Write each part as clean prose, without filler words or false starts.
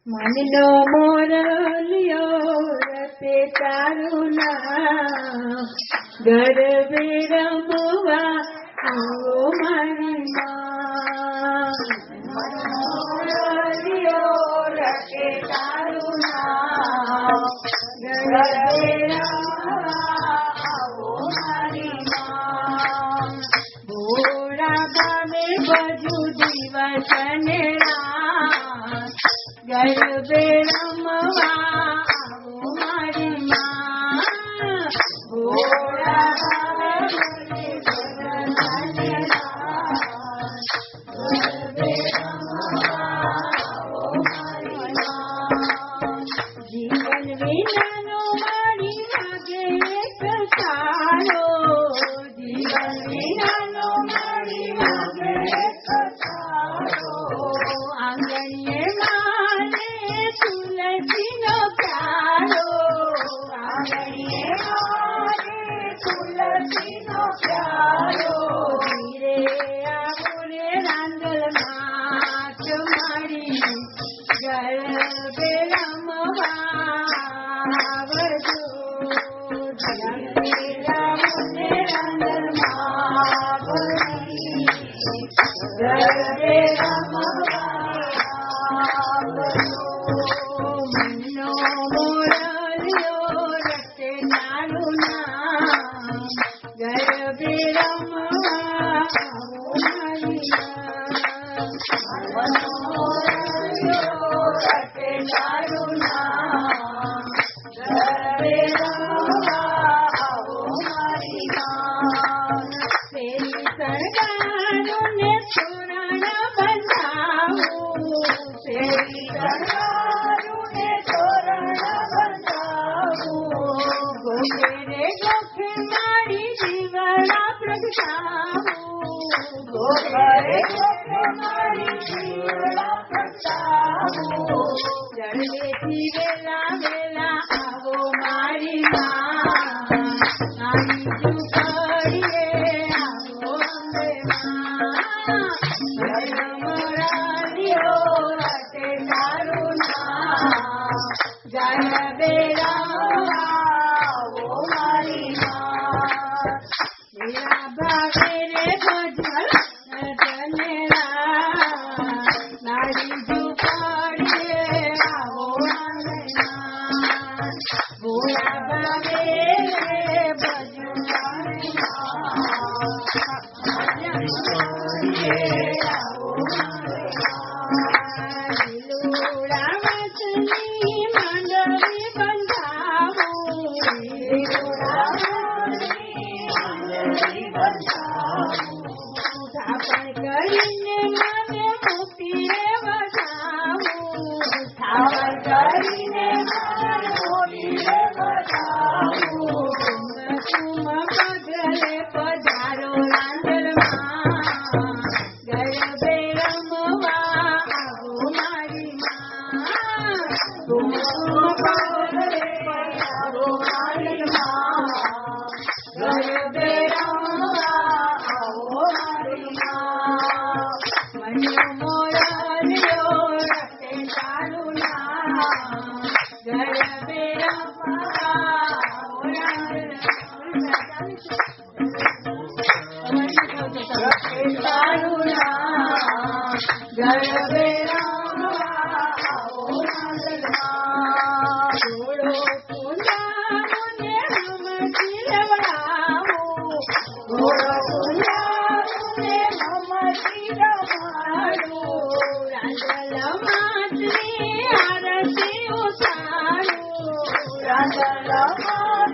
મનનો મોરલિયો રતે તારું નામ ગરબે રમવા આવો મારી માં. મોરલિયો રતે તારું નામ ગરબે રમવા આવો મારી માં. ભોળા ગામે બધું દિવસ ને ગરબે રમવા આવો મારી માં. ભોળા ગામે ગરબે રમવા આવો મારી માં. જીવન વિનાનો મારી લાગે એક સારો, જીવન વિનાનો મારી લાગે એક સારો. આંગણીએ તુલસીનો પ્યારો, આંગણીએ તુલસીનો પ્યારો. ધીરે આવું રે રાંદલમાં મારી ગરબે રમવા આવજો. ધીરે આવું રે રાંદલમાં ગરબે રમવા આવજો. મનનો મોરલિયો રતે તારું નામ ગરબે રમવા આવો મારી માં. મનનો મોરલિયો રતે તારું નામ ગરબે રમવા આવો મારી માં. પેલી સરકારોને તોરણ બંધાવું, પેલી સરકારોને તોરણ બંધાવું. ગોખે રે ગોખે મારી જીવડા પ્રગટાવું, ગોખે રે ગોખે મારી જીવડા પ્રગટાવું. જળવેથી વેલા વેલા આવો મારી માં. મારી ઝૂંપડીએ આવો અંબે માં. મોરલિયો રતે તારું નામ ગરબે રમવા આવો મારી માં. મેરા ભાવે રે ભજન ધનેરા, મારી ઝૂંપડીએ આવો અંબે માં. ભોળા ભાવે રે ભજન કરીને મને મુક્તિ રે બતાવું, થાવર કરીને મને મુક્તિ રે બતાવું. તુમ પગલે પધારો રાંદલમાં ગરબે રમવા આવો મારી માં. તુમ પગલે પધારો રાંદલમાં ગરબે રમવા આવો મારી માં. મનનો મોરલિયો રતે તારું નામ ગરબે રમવા આવો રાંદલમાં તારું નામ ગરબે રમવા આવો રાંદલમાં. થોડો પૂંજાને હમથી રવડાવું, થોડો પૂંજાને હમથી રવાડું. રાંદલમાંથી આરતી ઉતારું, રાંદલમાંથી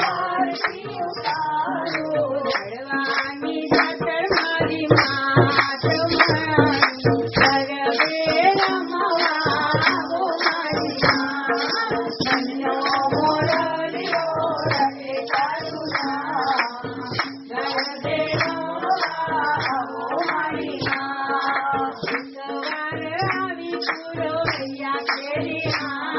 આરતી ઉતારું. ચડવાની જાતર મારી માત મારી ગરબે રમવા આવો મારી માં. મનનો મોરલિયો રતે તારું નામ ગરબે રમવા આવો મારી માં. સવાર આવી પૂરો ભૈયા કેરી માં.